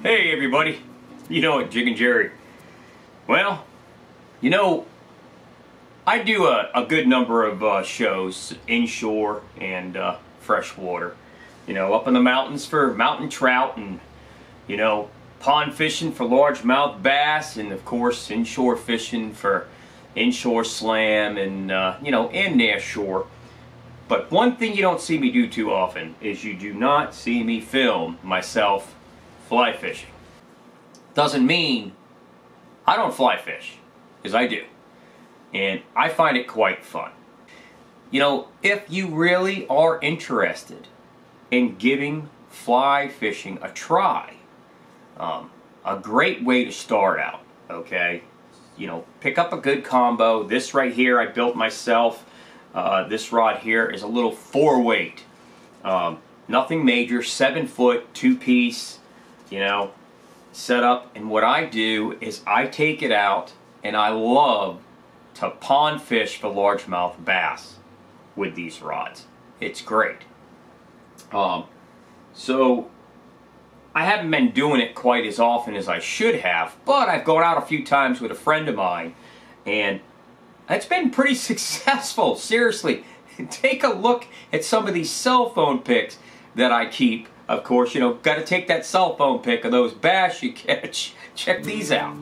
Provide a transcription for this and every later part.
Hey everybody, you know it, Jiggin Jerry. Well, you know, I do a good number of shows inshore and freshwater. You know, up in the mountains for mountain trout and, you know, pond fishing for largemouth bass, and of course inshore fishing for inshore slam and, you know, and near shore. But one thing you don't see me do too often is you do not see me film myself fly fishing. Doesn't mean I don't fly fish, because I do. And I find it quite fun. You know, if you really are interested in giving fly fishing a try, a great way to start out, okay? You know, pick up a good combo. This right here I built myself. This rod here is a little 4-weight. Nothing major, 7-foot, 2-piece, you know, set up. And what I do is I take it out and I love to pond fish for largemouth bass with these rods. It's great. So I haven't been doing it quite as often as I should have, but I've gone out a few times with a friend of mine and it's been pretty successful. Seriously, take a look at some of these cell phone pics that I keep. Of course, you know, got to take that cell phone pic of those bass you catch. Check these out.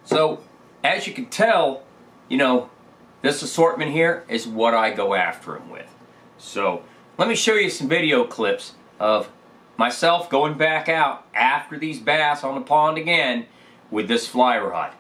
So, as you can tell, you know, this assortment here is what I go after them with. So, let me show you some video clips of myself going back out after these bass on the pond again with this fly rod.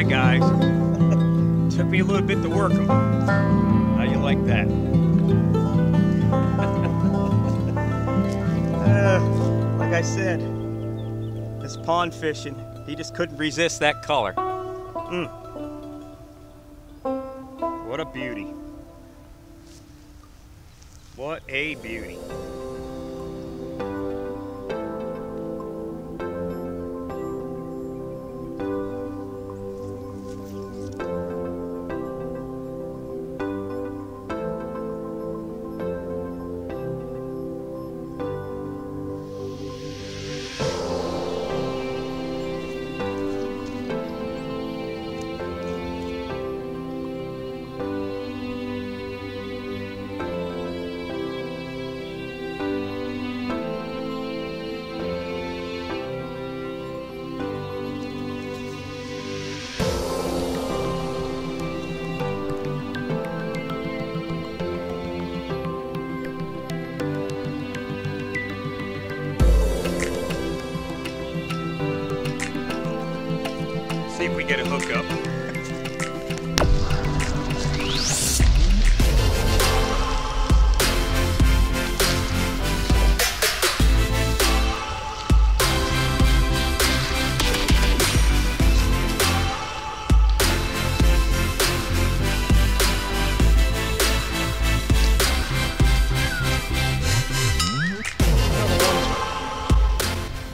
fly, guys. Took me a little bit to work them. How you like that? Like I said, this pond fishing, he just couldn't resist that color. What a beauty. What a beauty. See if we get a hook up.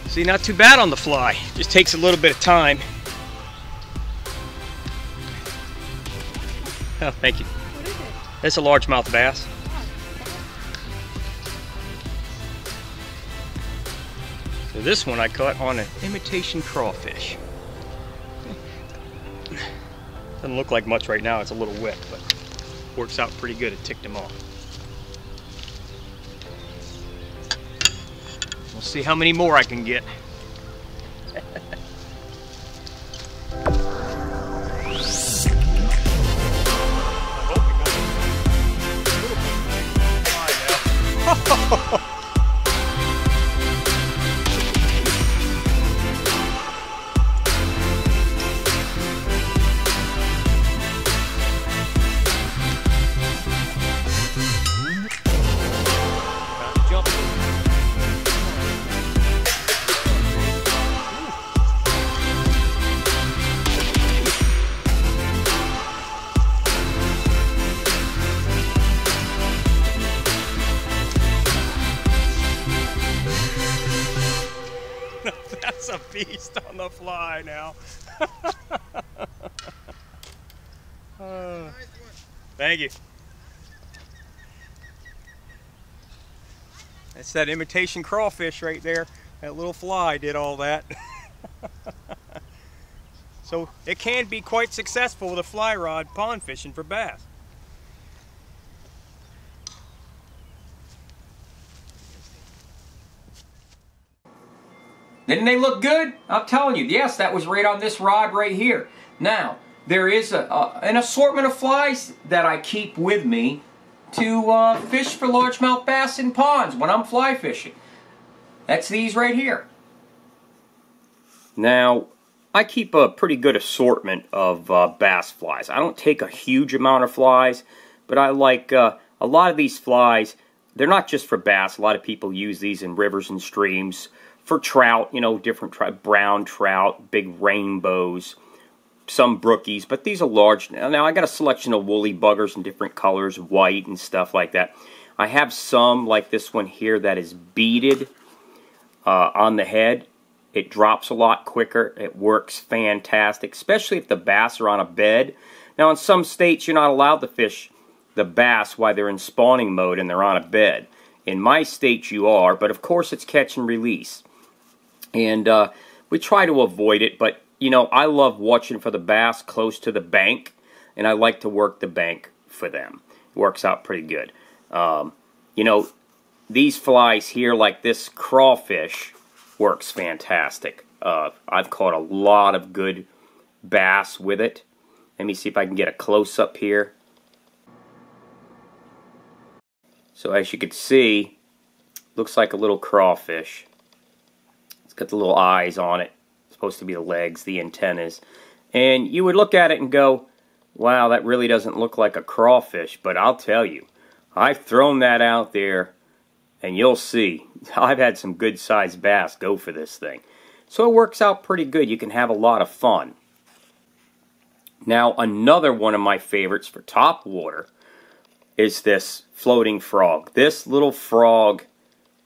See, not too bad on the fly. Just takes a little bit of time. Oh, thank you. What is it? It's a largemouth bass. So this one I caught on an imitation crawfish. Doesn't look like much right now, it's a little wet, but works out pretty good. It ticked him off. We'll see how many more I can get. That's a beast on the fly now. Thank you. That's that imitation crawfish right there. That little fly did all that. So it can be quite successful with a fly rod pond fishing for bass. Didn't they look good? I'm telling you, yes, that was right on this rod right here. Now, there is an assortment of flies that I keep with me to fish for largemouth bass in ponds when I'm fly fishing. That's these right here. Now, I keep a pretty good assortment of bass flies. I don't take a huge amount of flies, but I like a lot of these flies. They're not just for bass. A lot of people use these in rivers and streams for trout, you know, different brown trout, big rainbows, some brookies, but these are large. Now I got a selection of woolly buggers in different colors, white and stuff like that. I have some like this one here that is beaded on the head. It drops a lot quicker. It works fantastic, especially if the bass are on a bed. Now in some states you're not allowed to fish the bass while they're in spawning mode and they're on a bed. In my state you are, but of course it's catch and release. And we try to avoid it, but you know, I love watching for the bass close to the bank, and I like to work the bank for them. It works out pretty good. You know, these flies here, like this crawfish, works fantastic. I've caught a lot of good bass with it. Let me see if I can get a close-up here. So as you can see, looks like a little crawfish. It's got the little eyes on it. It's supposed to be the legs, the antennas. And you would look at it and go, wow, that really doesn't look like a crawfish. But I'll tell you, I've thrown that out there, and you'll see. I've had some good-sized bass go for this thing. So it works out pretty good. You can have a lot of fun. Now, another one of my favorites for top water is this floating frog. This little frog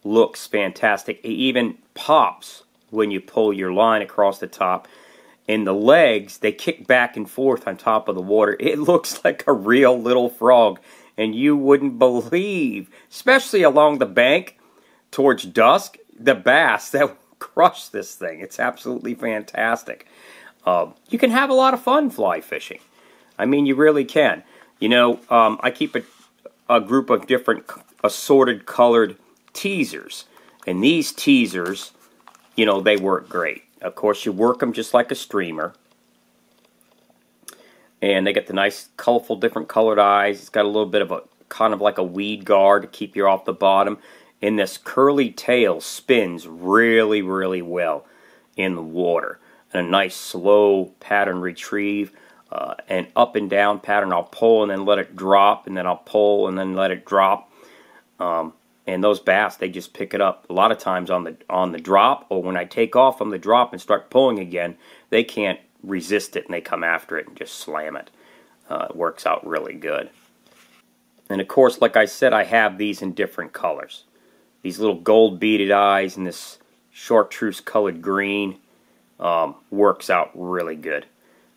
looks fantastic. It even pops when you pull your line across the top. And the legs, they kick back and forth on top of the water. It looks like a real little frog. And you wouldn't believe, especially along the bank towards dusk, the bass that will crush this thing. It's absolutely fantastic. You can have a lot of fun fly fishing. I mean, you really can. You know, I keep a group of different assorted colored teasers. And these teasers, you know, they work great. Of course, you work them just like a streamer. And they get the nice, colorful, different colored eyes. It's got a little bit of a, kind of like a weed guard to keep you off the bottom. And this curly tail spins really, really well in the water. And a nice, slow pattern retrieve. And up and down pattern. I'll pull and then let it drop. And then I'll pull and then let it drop. And those bass, they just pick it up a lot of times on the drop, or when I take off from the drop and start pulling again, they can't resist it and they come after it and just slam it. It works out really good. And of course, like I said, I have these in different colors. These little gold beaded eyes and this chartreuse colored green works out really good.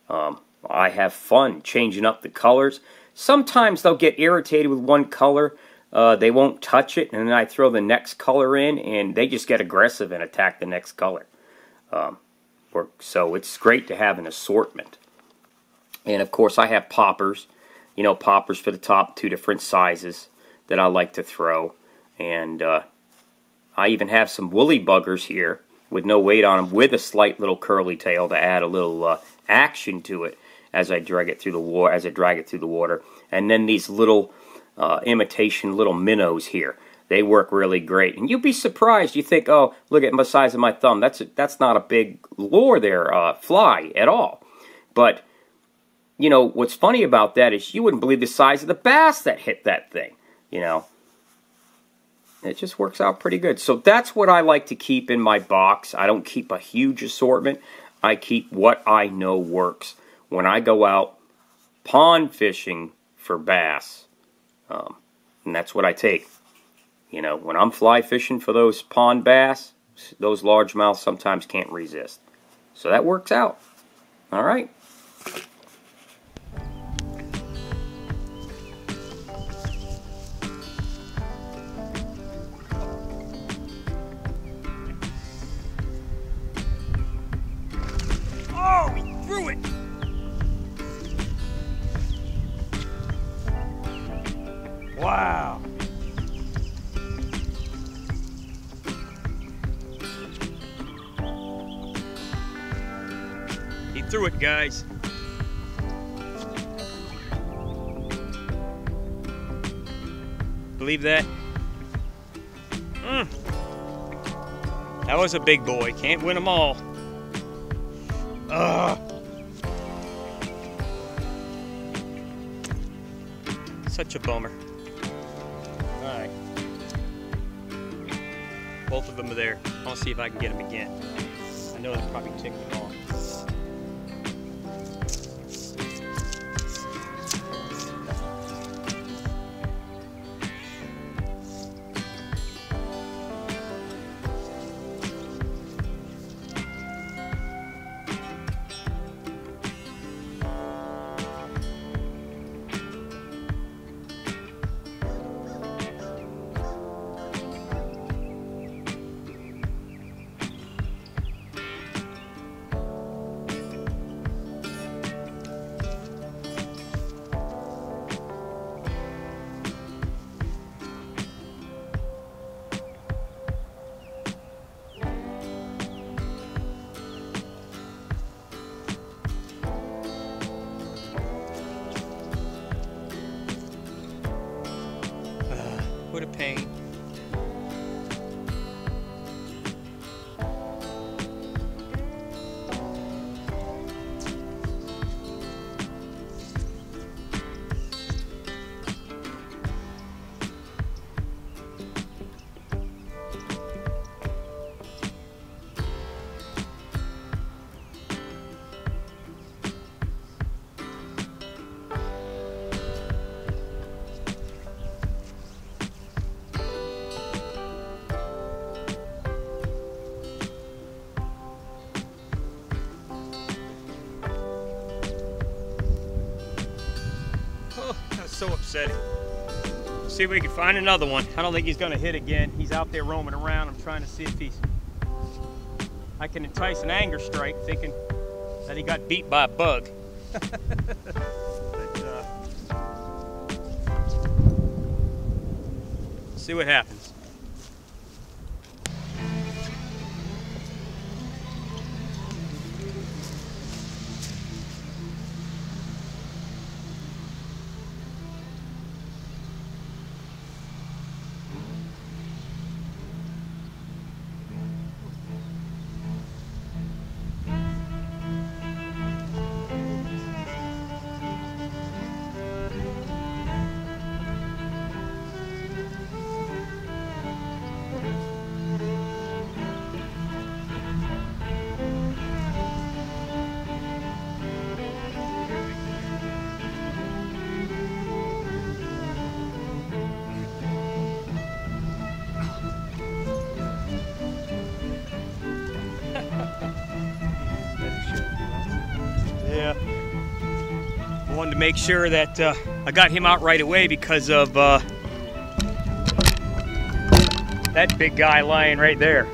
I have fun changing up the colors. Sometimes they'll get irritated with one color. They won't touch it, and then I throw the next color in, and they just get aggressive and attack the next color. So it's great to have an assortment. And of course, I have poppers. You know, poppers for the top, 2 different sizes that I like to throw. And I even have some woolly buggers here with no weight on them, with a slight little curly tail to add a little action to it as I drag it through the water. And then these little imitation little minnows here. They work really great. And you'll be surprised. You think, oh, look at the size of my thumb. That's not a big lure there, fly at all. But, you know, what's funny about that is you wouldn't believe the size of the bass that hit that thing. You know, it just works out pretty good. So that's what I like to keep in my box. I don't keep a huge assortment. I keep what I know works. When I go out pond fishing for bass, and that's what I take. You know, when I'm fly fishing for those pond bass, those largemouths sometimes can't resist. So that works out. All right. Oh, he threw it! Wow. He threw it, guys. Believe that? That was a big boy. Can't win them all. Such a bummer. Alright. Both of them are there. I'll see if I can get them again. I know that probably ticked them off. What a pain. so upsetting. See if we can find another one. I don't think he's gonna hit again. He's out there roaming around. I'm trying to see if I can entice an anger strike, thinking that he got beat by a bug. See what happens. Yeah, I wanted to make sure that I got him out right away because of that big guy lying right there.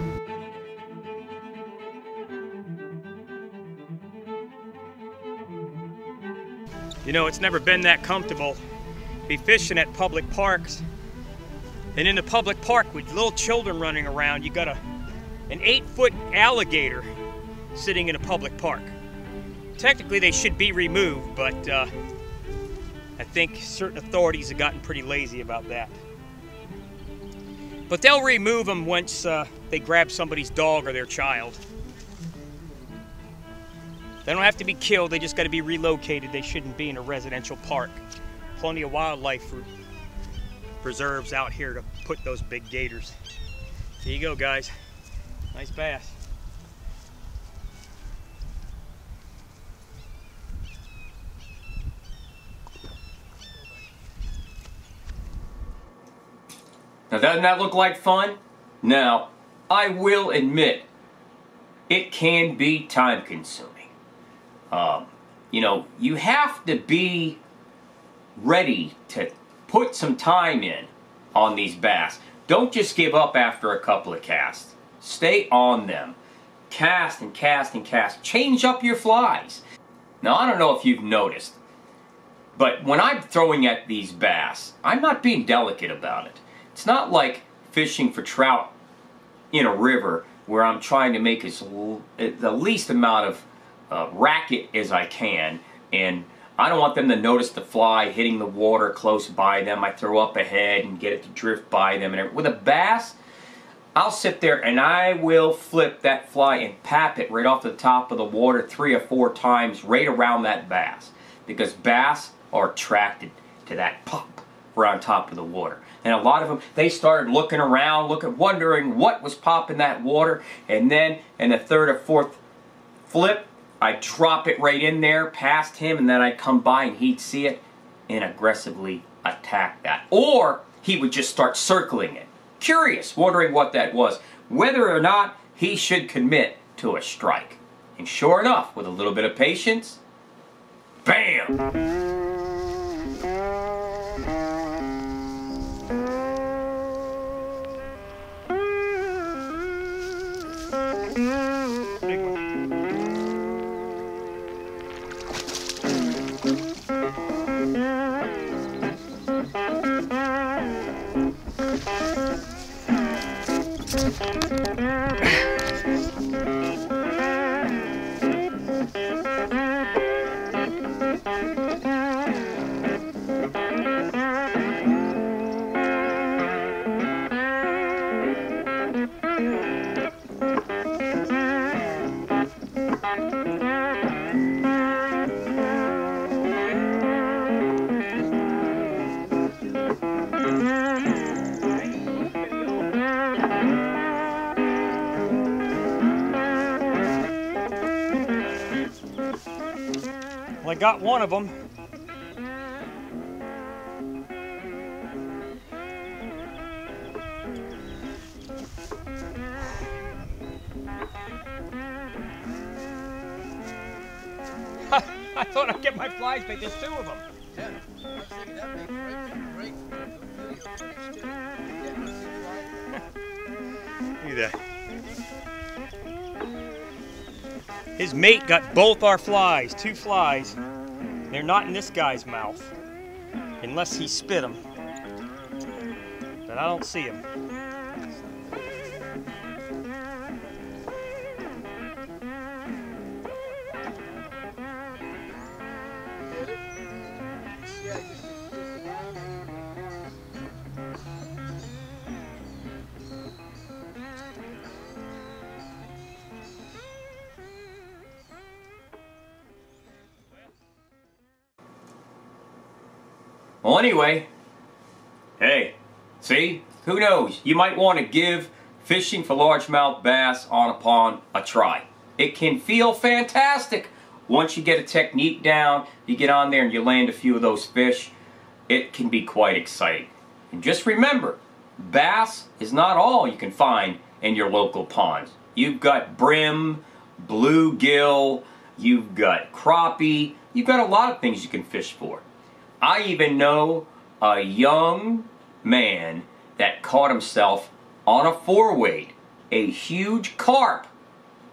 You know, it's never been that comfortable be fishing at public parks. And in the public park with little children running around, you got an 8-foot alligator sitting in a public park. Technically, they should be removed, but I think certain authorities have gotten pretty lazy about that. But they'll remove them once they grab somebody's dog or their child. They don't have to be killed, they just got to be relocated. They shouldn't be in a residential park. Plenty of wildlife preserves out here to put those big gators. Here you go, guys. Nice bass. Now, doesn't that look like fun? Now, I will admit, it can be time-consuming. You know, you have to be ready to put some time in on these bass. Don't just give up after a couple of casts. Stay on them. Cast and cast and cast. Change up your flies. Now, I don't know if you've noticed, but when I'm throwing at these bass, I'm not being delicate about it. It's not like fishing for trout in a river where I'm trying to make the least amount of racket as I can, and I don't want them to notice the fly hitting the water close by them. I throw up ahead and get it to drift by them. And with a bass, I'll sit there and I will flip that fly and pap it right off the top of the water 3 or 4 times right around that bass, because bass are attracted to that pop right on top of the water. And a lot of them, they started looking around, wondering what was popping that water, and then in the 3rd or 4th flip, I'd drop it right in there past him, and then I'd come by and he'd see it and aggressively attack that. Or he would just start circling it, curious, wondering what that was, whether or not he should commit to a strike. And sure enough, with a little bit of patience, bam! Well, I got one of them. I thought I'd get my flies bait. There's 2 of them. Yeah, I was thinking that'd be great video footage too. Yeah, let's see. Look at that. His mate got both our flies, 2 flies. They're not in this guy's mouth, unless he spit them. But I don't see them. Well, anyway, hey, see, who knows? You might want to give fishing for largemouth bass on a pond a try. It can feel fantastic once you get a technique down, you get on there and you land a few of those fish. It can be quite exciting. And just remember, bass is not all you can find in your local ponds. You've got brim, bluegill, you've got crappie, you've got a lot of things you can fish for. I even know a young man that caught himself on a 4-weight, a huge carp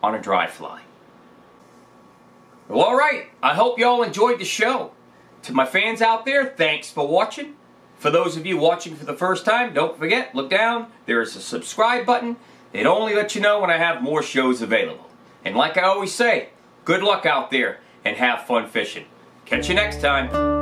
on a dry fly. Well, alright, I hope y'all enjoyed the show. To my fans out there, thanks for watching. For those of you watching for the first time, don't forget, look down, there is a subscribe button. It only lets you know when I have more shows available. And like I always say, good luck out there and have fun fishing. Catch you next time.